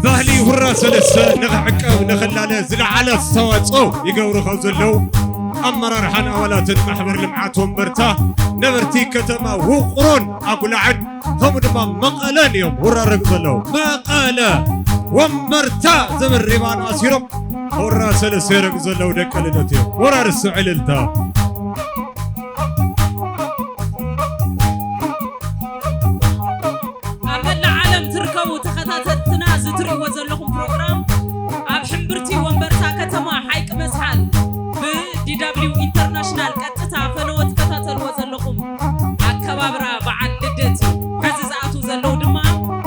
ባህሊ ሁራ ሰለስተ ንኽዕቀብ ንኽላለ ዝለዓለ ኣስተዋፅኦ ይገብሩ ካብ ዘለዉ ኣመራርሓን ኣባላትን ማሕበር ልምዓት ወንበርታ ነበርቲ ከተማ ውቕሮን ኣጉላዕን ከምኡ ድማ መቐለን እዮም ውራረግ ዘለዉ መቐለ ወንበርታ ዝብል ሪባን ኣሲሮም ሁራ ሰለስተ ይረግ ዘለዉ ደቀ ልደት እዮም ወራርሱ ዕልልታ ኣብ መላእ ዓለም ትርከቡ ተኸታተልትና ዝትርእይዎ ዘለኹም ፕሮግራም ኣብ ሕምብርቲ ወንበርታ ከተማ ሓይቂ መስሓል ብዲደብሊው ኢንተርናሽናል ቀጥታ ፈነወት ተከታተልዎ ዘለኹም ኣከባብራ በዓል ልደት ሕዚ ዝኣትዉ ዘለዉ ድማ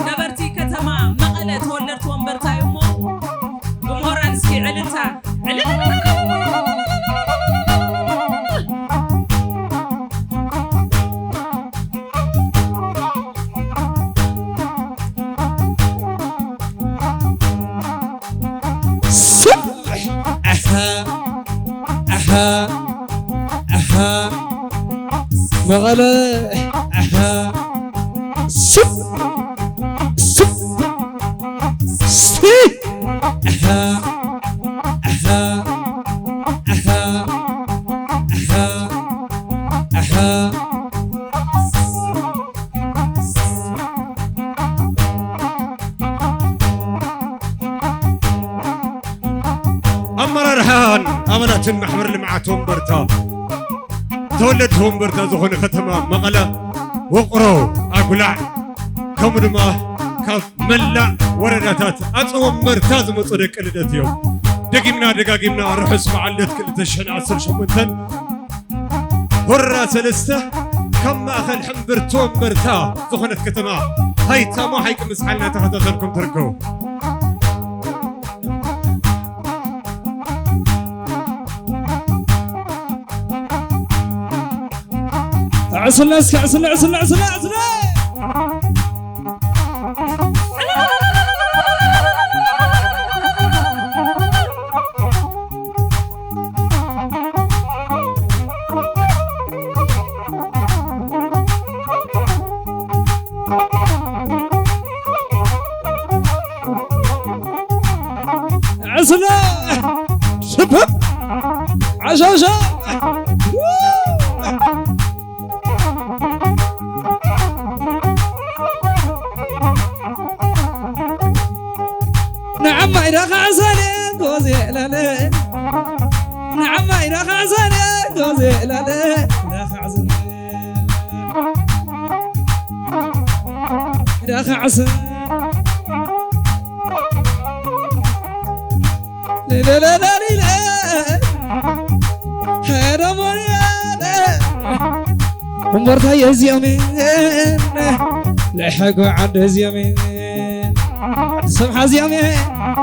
ነበርቲ ከተማ መቐለ ተወለድቲ ወንበርታ እዩ እሞ ብሞራል እስኪ ዕልልታ مغلا سب سب سي أمرارحان أمانات محمر لمعات ومبرتا تولد ومبرتا زخون ختما مقلا وقرو أقلع كمدما كاف ملا ورداتات أصو ومبرتا زمصدق لدت يوم دقيمنا روح اسمع علت كل تشحن عصر شمنتن هرا سلسته كما أخل حمبرتو ومبرتا زخون ختما هاي تاما هايك مسحلنا تحدثلكم تركو عسل اسكي عسل عسل عسل عسل عسل شباب عشاشة نعم إذا خزاني دوزي لالي نعم إذا خزاني دوزي لالي إذا خزاني إذا خزاني لا لا لا لا لا هذا مريض ومرتها يزيمين لحقوا عند يزيمين سمح زيامين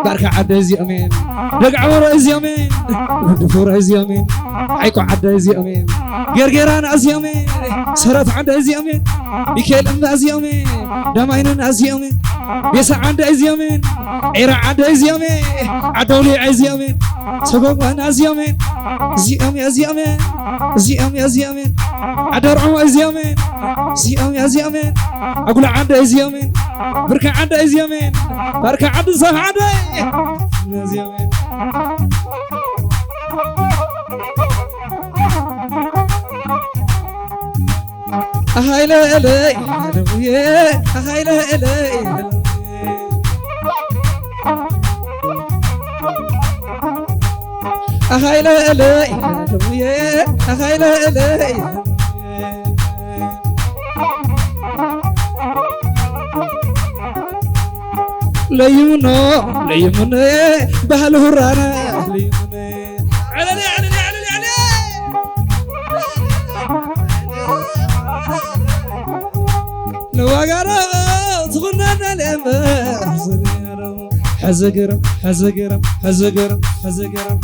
بارك عد زيامين رجع ورا زيامين ودفور زيامين عيكو عد زيامين غيرغيران زيامين سرات عد زيامين يكلم زيامين دماينن زيامين بيس عد زيامين عير عد زيامين عدولي زيامين سبب انا زيامين زيامين زيامين زيامين زيامين عدرعو زيامين زيامين زيامين اقول عد زيامين بركة عد زيامين بركة عد صح عد زيامين هاي لا لا يا هاي لا لا هاي لا لا يا هاي لا لا ليمنا بهاله رانا ليمنا علني لو اقرا تغنى الامر حزقرم حزقرم حزقرم حزقرم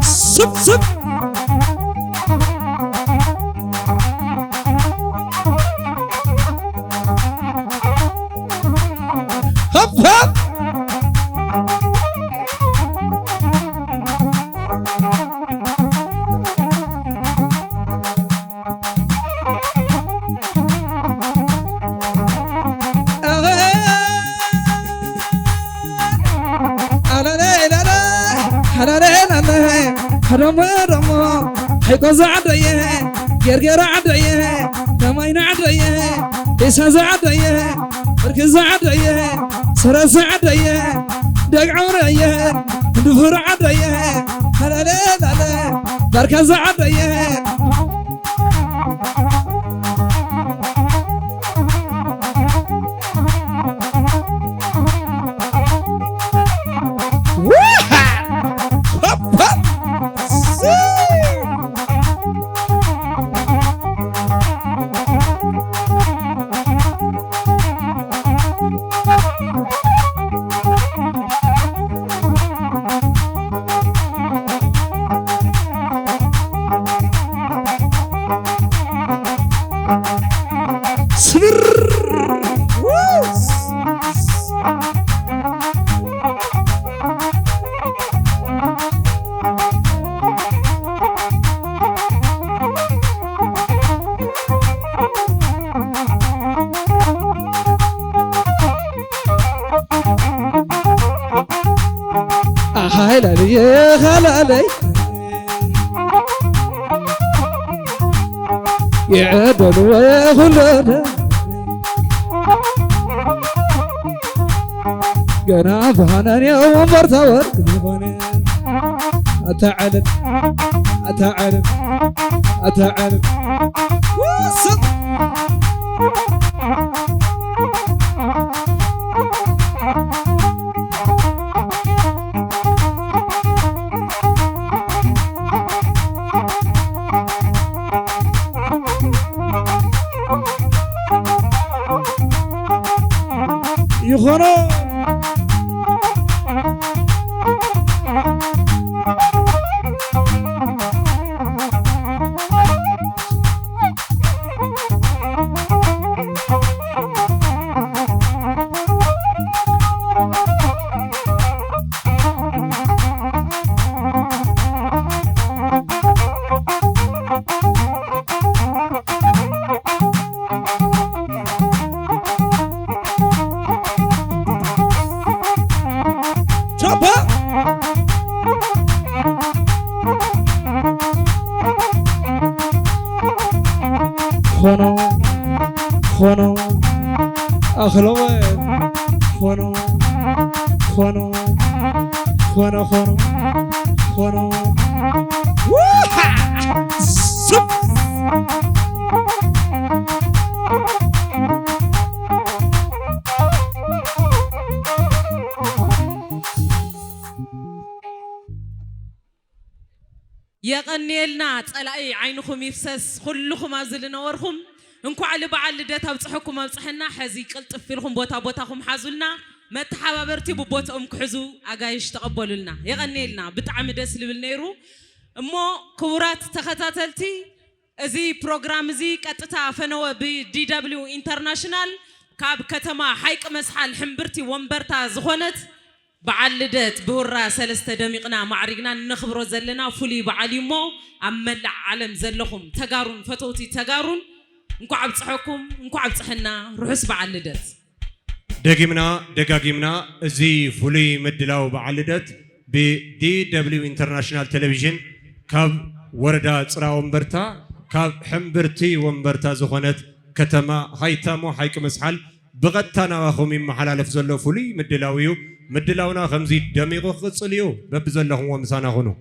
سب سب دمو حيكو زعديه جرجر عديه دمين عديه إساز عديه ركز عديه سرس عديه دق عمريه دفر عديه لا لا لا بركز عديه هلا خلالي يعدل ويخلد قناف هناني ومبرتور أتعلم أتعلم أتعلم وصل يخرج خونو خونو أخلوين خونو خونو خونو خونو خونو يغنيلنا طلعي عينكم يفسس كلكم ازلنا ورهم انكو على بعل لدت ابصحكم ابصحنا حزي قلطف لكم بوتاكم حازلنا متحابرتي ببوتهم كحزو اغايش تقبلولنا يغنيلنا بطعم دس لبل نيرو امو كبرات تخاتاتلتي ازي بروجرام زي قطتا فنو بدي دبليو انترناشنال كاب كتما حيق مسحال حنبرتي ومبرتا زخونت بعلدت بورا سلسته دميقنا معرقنا نخبرو زلنا فولي بعليمو املع عالم زلخم تغارون فتوتي تغارون انكو عبصحكم انكو عبصحنا روحس بعلدت دقاقيمنا زي فولي مدلاو بعلدت بدي دبليو انترناشنال تلفزيون كاب وردا صرا ومبرتا كاب حنبرتي ومبرتا زخونت كتما هايتامو حيق مسحال بغتانا واخومي محلالف زلو فولي مدلاويو مدلاونا خمزي دميغو خصليو ببزلهم ومسانا هونو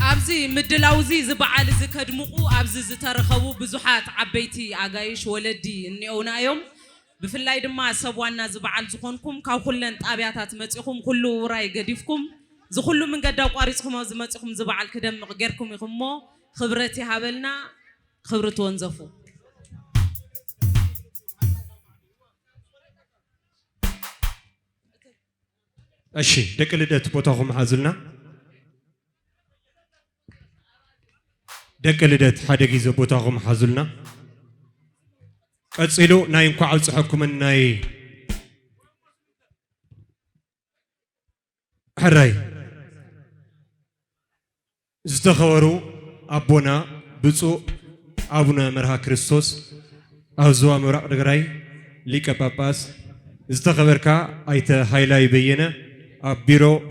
ابزي مدلاوزي زبعال زكدمقو ابزي زترخبو بزحات عبيتي اغايش ولدي انيونا يوم بفلاي دما سبوانا زبعال زخونكم كاو كلن طابياتات مصيخم كله راي غديفكم زخلو من قداو قاريصكم زمصيخم زبعال كدم غيركم يخمو خبرتي هابلنا خبرتو انزفو اشي دقلدت بوتاهم حازلنا دقلدت حدا غيزو بوتاهم حازلنا قصيلو ناي انكو عصحكم ناي حراي زتخورو ابونا بصو أبونا مرها كريستوس أوزوا مرا دغراي ليكا باباس ዝተኸበርካ ኣይተ ሃይላይ በየነ ኣብ ቢሮ